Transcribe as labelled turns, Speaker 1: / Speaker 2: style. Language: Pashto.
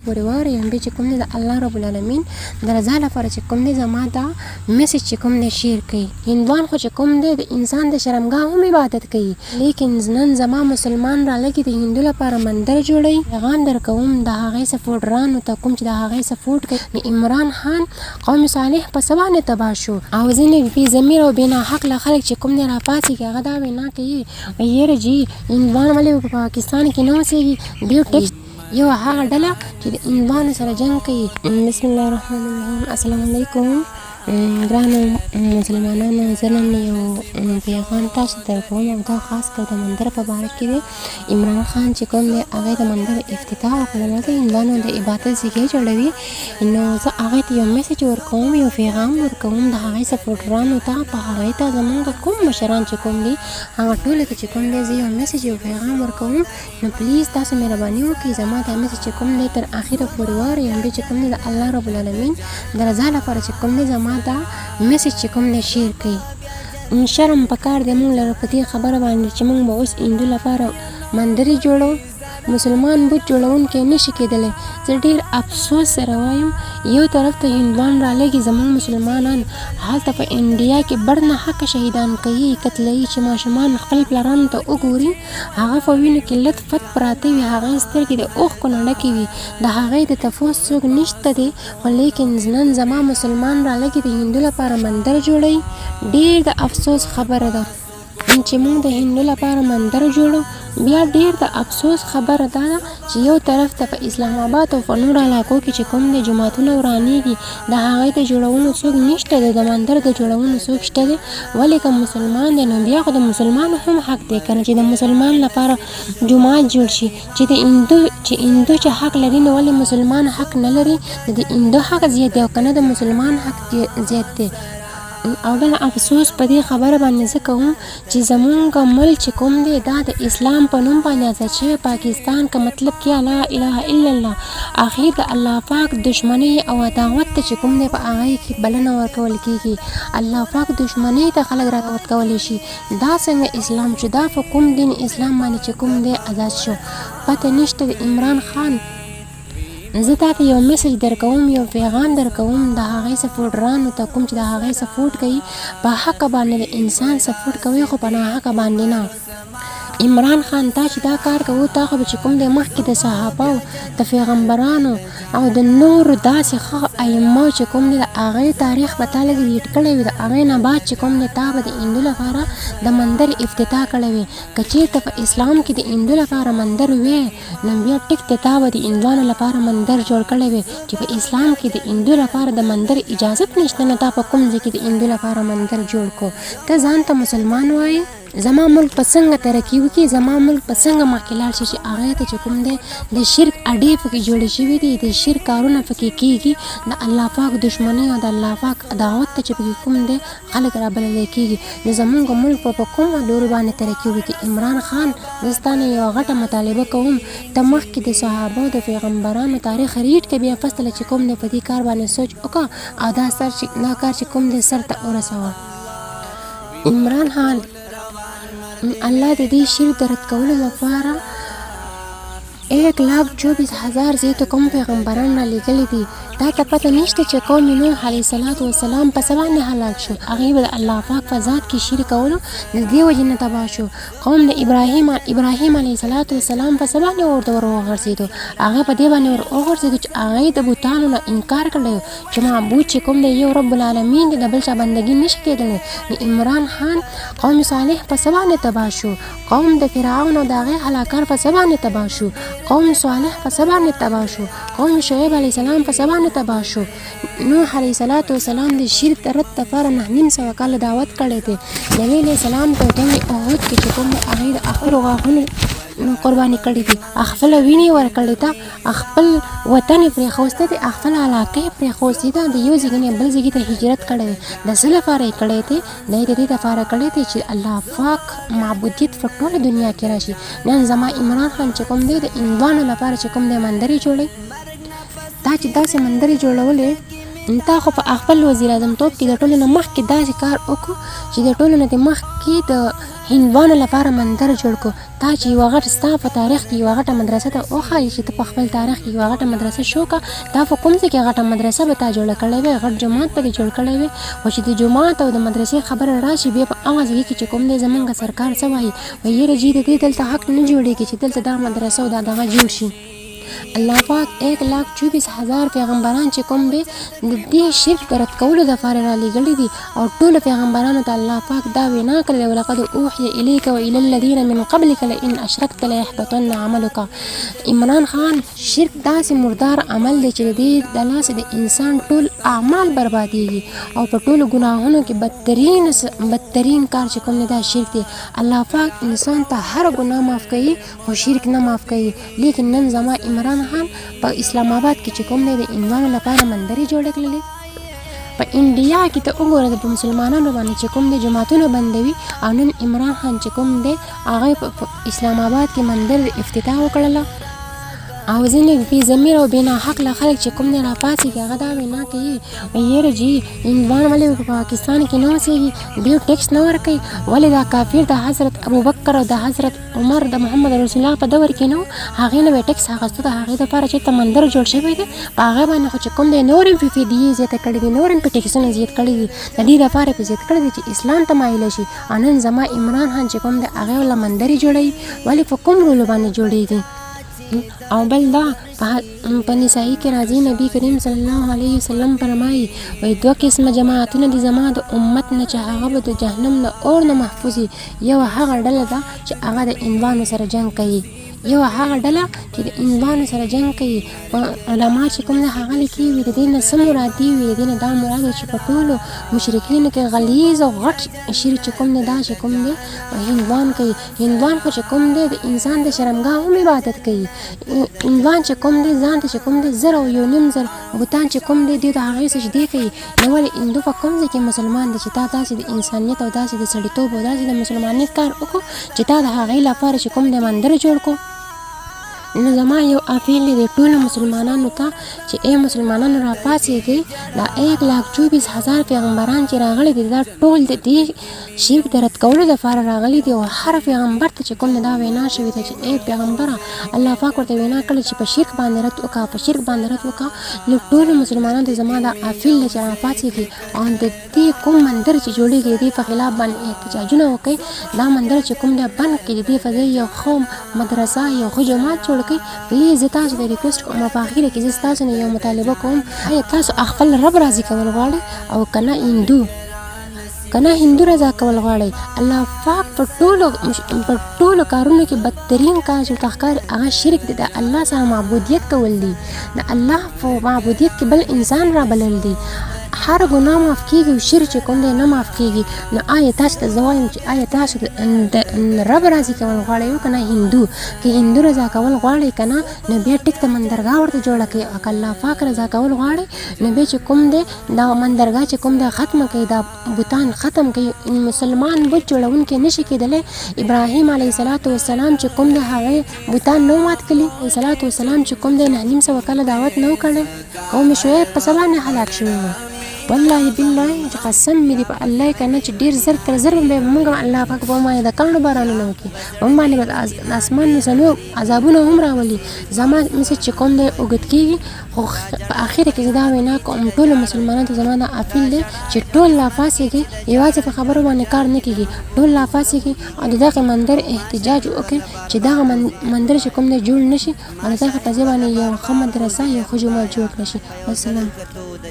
Speaker 1: پورې واورئ بیا چې کوم دی د الله رب العالمین د رضا لپاره چې کوم دی زما دا میسج چې کوم دی شیر کوي. هندوان خو چې کوم دی د انسان د شرمګاه هم عبادت کوي، لیکن نن زما مسلمان را لګي د هندو لپاره مندر جوړوي. پیغام درکوم د هغې سپورټرانو ته کوم چې د هغې سپورټ کوي. د عمران خان قوم صالح په څه باندې تباه شو او ځینې بې ضمیر او بې ناحقه خلک چې کوم دی راپاڅېږي هغه دا وینا کوي یاره جي هندوان ولې په پاکستان کې نه اوسېږي. دوی ټیکس یو هغه ډله چې د هندوانو سره جنګ کوي. بسم الله الرحمن الرحیم. السلام علیکم ګرانو مسلمانانو، زه نن یو پیغام تاسو ته درکوم او دا خاص کر د مندر په باره کې دی. عمران خان چې کوم دی هغې د مندر افتتاح وکړله، د هندوانو د عبادت ځایګۍ جوړوي. نو زه هغې ته یو میسج ورکوم، یو پیغام ورکوم د هغې سپورټرانو ته، په هغې ته زمونږ کوم مشران چې کوم دي هغه ټولو ته چې کوم دی زه یو میسج یو پیغام ورکوم. نو پلیز تاسو مهرباني وکړئ زما دا میسج چې کوم دی تر اخره پورې واورئ بیا چې کوم دی د الله رب العالمین د رضا لپاره چې کوم دی زما دا میسج چې کوم دی شیر کوي. شرم پکار دی مونږ لره په دې خبره باندې چې مونږ به اوس هندو لپاره مندرې جوړو، مسلمان بت جوړونکی نشي کېدلی. زه ډېر افسوس سره وایم یو طرف ته هندوان را لګي زموږ مسلمانان هلته په انډیا کې بړ نه حقه شهیدان کوي، قتلوي چې ماشومان خپل پلارانو ته وګوري هغه په وینو کې لت فت پراته وي، هغې سترګې د اوښکو نه ډکې وي، د هغې د تفوس څوک نشته دی. خو لیکن نن زما مسلمان را لګي د هندو لپاره مندر جوړوي. ډېر د افسوس خبره ده چې موږ د هندو لپاره مندر جوړو. بیا ډېر د افسوس خبره دا ده چې یو طرف ته په اسلام آباد او په نورو علاقو کې چې کوم د جوماتونه ورانېږي د هغې د جوړولو څوک نشته دی، د مندر د جوړولو څوک شته دی. ولې که مسلمان دی نو بیا خو د مسلمان هم حق دی که نه چې د مسلمان لپاره جومات جوړ شي. چې د هندو چې حق لري نو ولې مسلمان حق نه لري؟ د هندو حق زیات دی او که نه د مسلمان حق زیات دی. او بل افسوس په دې خبره باندې زه کوم چې زمونږ ملک چې کوم دی دا د اسلام په نوم باندې ازاد شوی پاکستان که مطلب کې لا اله الا الله اخر د الله پاک دشمنی او عداوت ته چې کوم دی په هغې کې بلنه ورکول کېږي. الله پاک دشمنی ته خلک راکوت کولی شي. دا څنګه اسلام چې دا په کوم دین اسلام باندې چې کوم دی ازاد شو پته نشته. د عمران خان زه تاته یو میسج درکوم، یو پیغام درکوم د هغې سپورټرانو ته کوم چې د هغې سپورټ کوي. په حقه باندې د انسان سپورټ کوي خو په ناحقه باندې نه. عمران خان تا چې دا کار کوو تا خو به چې کوم دی مخکې د صحابو د پیغمبرانو او د نورو داسې ښه ائمو چې کوم دی د هغې تاریخ به تا لږ ریډ کړی وي. د هغې نه بعد چې کوم دی تا به د هندو لپاره د مندر افتتاح کړی وي. که چېرته په اسلام کې د هندو لپاره مندر وی نو بیا ټیک دی تا به د هندوانو لپاره مندر جوړ کړی وي. چې په اسلام کې د هندو لپاره د مندر اجازت نشته نو تا په کوم ځای کې د هندو لپاره مندر جوړ کو؟ ته ځان ته مسلمان وایې زما ملک په څنګه ترقي وکړي، زما ملک په څنګه مخکې لاړ شي چې هغې ته چې کوم دی د شرک اډې پکې جوړې شوي دي، د شرک کارونه پکې کېږي، د الله پاک دشمني او د الله پاک عداوت ته چې پکې کوم دی خلک رابللی کېږي. نو زمونږ ملک په کومه لوري باندې ترقي وکړي؟ عمران خان زه ستا نه یوه غټه مطالبه کوم ته مخکې د صحابو د پیغمبرانو تاریخ ریډ کړه، بیا فصله چې کوم دی په دې کار باندې سوچ وکړه او دا کار چې کوم دی سر ته ورسوه. عمران خان الله د دې شرک د رد کولو لپاره 1,24,000 زیاتو کوم پیغمبران را لېږلي دي. دا ته پته نشته چې قوم نوح علیه السلام په څه باندې هلاک شو؟ هغې به د الله پاک په ذات کې شرک کولو د دې وجې نه تباه شو. قوم د ابراهیم علیه السلام په څه باندې ورته ور وغورځېدو؟ هغه په دې باندې ور وغورځېدو چې هغې د بوتانو نه انکار کړی چې معبود چې کوم دی یو رب العالمین دی، د بل چا بندګي نشي کېدلی. د عمران خان قوم صالح په څه باندې تباه شو؟ قوم د فرعون او د هغې هلاکار په څه باندې تباه شو؟ قوم صالح په څه باندې تباه شو؟ قوم شعیب علیه السلام په څه باندې تباه شو؟ نوح علیه السلام د شرک د رد لپاره 9.5 کاله دعوت کړی دی. نبي علیه السلام په جنګ احد کې چې کوم هغې د خپلو غاښونو قرباني کړي دي، خپله وینې ورکړې ده، خپل وطن یې پرېښوستی دی، خپل علاقه یې پرېښوستې ده، د یو ځای نه بل ځای ته هجرت کړی دی. د څه لپاره یې کړی دی؟ دی د دې لپاره کړی دی چې الله پاک معبودیت په ټوله دنیا کې راشي. نن زما عمران خان چې کوم دی د هندوانو لپاره چې کوم دی مندرې جوړوي، دا چې داسې مندرې جوړولې تا خو په خپل وزیر اعظم توب کې د ټولو نه مخکې داسې کار وکړو چې د ټولو نه د مخکې د هندوانو لپاره مندر جوړ کړو. تا چې یوه غټ ستا په تاریخ کې یوه غټه مدرسه ته وښایي چې ته په خپل تاریخ کې یوه غټه مدرسه شو که دا په کوم ځای کې غټه مدرسه به تا جوړه کړې وې، غټ جومات به دې جوړ کړی وې. خو چې د جومات او د مدرسې خبره راشي بیا په هغه ځای کې چې کوم دی زمونږ سرکار څه وایي یاره جي د دې دلته حق نه جوړېږي چې دلته دا مدرسه او دا دغه جوړ شي. الله پاک 1,24,000 پیغمبران چې کوم دی د دې شرک د رد کولو دپاره رالیږلي دي او ټولو پیغمبرانو ته الله پاک دا وینا کړې ولقد اوحي الیک وإلی الذین من قبلک لئن اشرکت لیحبطن عملک. عمران خان شرک داسې مردار عمل دی چې د دې د لاسه د انسان ټول اعمال بربادېږي او په ټولو ګناهونو کې بدترین کار چې کوم دی دا شرک دی. الله پاک انسان ته هر ګناه معاف کوي خو شرک نه معاف کوي. لیکن نن زما عمران خان په اسلام آباد کې چې کوم دی د هندوانو لپاره مندرې جوړې کړلې. په انډیا کې ته وګوره د مسلمانانو باندې چې کوم دی جماعتونه بندوي او نن عمران خان چې کوم دی هغه په اسلام آباد کې مندر افتتاح وکړله او ځینې بې ضمیر او بې ناحقه خلک چې کوم دی راپاڅېږي هغه دا وینا کوي یاره جي هندوان ولې په پاکستان کې نه اوسېږي دوی ټیکس نه ورکوي ولې دا کافر د حضرت ابوبکر او د حضرت عمر د محمد رسول الله په دور کې نه و هغې نه به ټیکس اخیسته د هغې دپاره چې ته مندر جوړ شوی دی په هغې باندې خو چې کوم دی نور هم پې فدیې زیاته کړي دي نور هم پې ټیکسونه زیات کړي دي د دې دپاره پې زیات کړي دي چې اسلام ته مایله شي. او نن زما عمران خان چې کوم دی هغې وله مندرې جوړوي ولې په کوم رولو باندې جوړېږي. او بل دا په نسائی کې راځي نبی کریم صلی الله علیه وسلم فرمایي وایي 2 قسمه جماعتونه دي زما د امت نه چې هغه به د جهنم نه اور نه محفوظ وي. یو هغه ډله ده چې هغه د هندوانو سره جنګ کوي، یو هغه ډله چې د هندوانو سره جنګ کوي. علما چې کوم دی هغه لیکي وي د دې نه څه مراد دي وي د دې نه دا مراد چې په ټولو مشرکینو کې غلیظ او غټ شرک چې کوم دی دا چې کوم دی هندوان کوي. هندوان خو چې کوم دی د انسان د شرمګاه هم عبادت کوي. هندوان چې کوم دی ځان ته چې کوم دی 1,000 او 1.5 زره بوتان چې کوم دی دوی د هغې سجدې کوي. نو ولې هندو په کوم ځای کې مسلمان دی چې تا داسې د انسانیت او داسې د سړیتوب او داسې د مسلمانیت کار وکړو چې تا د هغې لپاره چې کوم دی مندر جوړ کړو. نو زما یو اپیل دی ټولو مسلمانانو ته چې ای مسلمانانو راپاڅېږئ دا 1,24,000 پیغمبران چې راغلي دي دا ټول د دې شرک د رد کولو دپاره راغلي دي او هر پیغمبر ته چې کوم دا وینا شوې ده چې ای پیغمبره الله پاک ورته وینا کړې چې په شرک باندې رد وکړه په شرک باندې رد وکړه. نو ټولو مسلمانانو ته زما دا اپیل دی چې راپاڅېږئ او د دې کوم مندر چې جوړېږي د دې په خلاف باندې احتجاجونه وکړئ. دا مندر چې کوم دی بند کړي د دې په ځای یو ښه مدرسه یو ښه جومات جوړ کړئ. پلیز زه تاسو ته ریکویسټ کوم په اخره کې زه تاسو نه یو مطالبه کوم آیا تاسو خپل رب راضي کول غواړئ او کنه هندو رضا کول غواړئ. الله پاک په ټولو کارونو کې بدترین کار چې تخکار هغه شرک دی. د الله سره معبودیت کول دي د الله په معبودیت کې بل انسان را بلل دي. هر ګناه معاف کېږي او شرک چې کوم دی نه معاف کېږي. نو آیا تاسو ته زه وایم چې آیا تاسو د رب راضي کول غواړئ که نه هندو که هندو رضا کول غواړئ که نه نو بیا ټیک ته مندرګاه ورته جوړه کړئ. او که الله پاک رضا کول غواړئ نو بیا چې کوم دی دا مندرګاه چې کوم دی ختمه کړئ دا بوتان ختم کړئ. مسلمان بت جوړونکی نشي کېدلی. ابراهیم علیه السلام چې کوم دی هغې بوتان نه مات کړي. علیه السلام چې کوم دی 900 کاله دعوت نه و کړی. قوم شعیب په څه باندې هلاک شوي وو. والله بالله چې قسم مې دی په الله کنه چې ډیر زر تر زر به موږ الله پاک په باندې د کانو بارانونه وکړي په باندې د اسمان نسلو عذابونه هم راولي. زما مثل چې کوم دی اوږد کېږي خو په اخره کې زه دا وینا کوم ټولو مسلمانانو ته زما دا اپیل دی چې ټول راپاڅېږئ یوازې په خبرو باندې کار نه کېږي. ټول راپاڅېږئ او د دغه مندر احتجاج وکړئ چې دغه مندر چې کوم دی جوړ نه شي او د دغه په ځای باندې یو ښه مدرسه یو ښه جومات جوړ کړی شي. والسلام.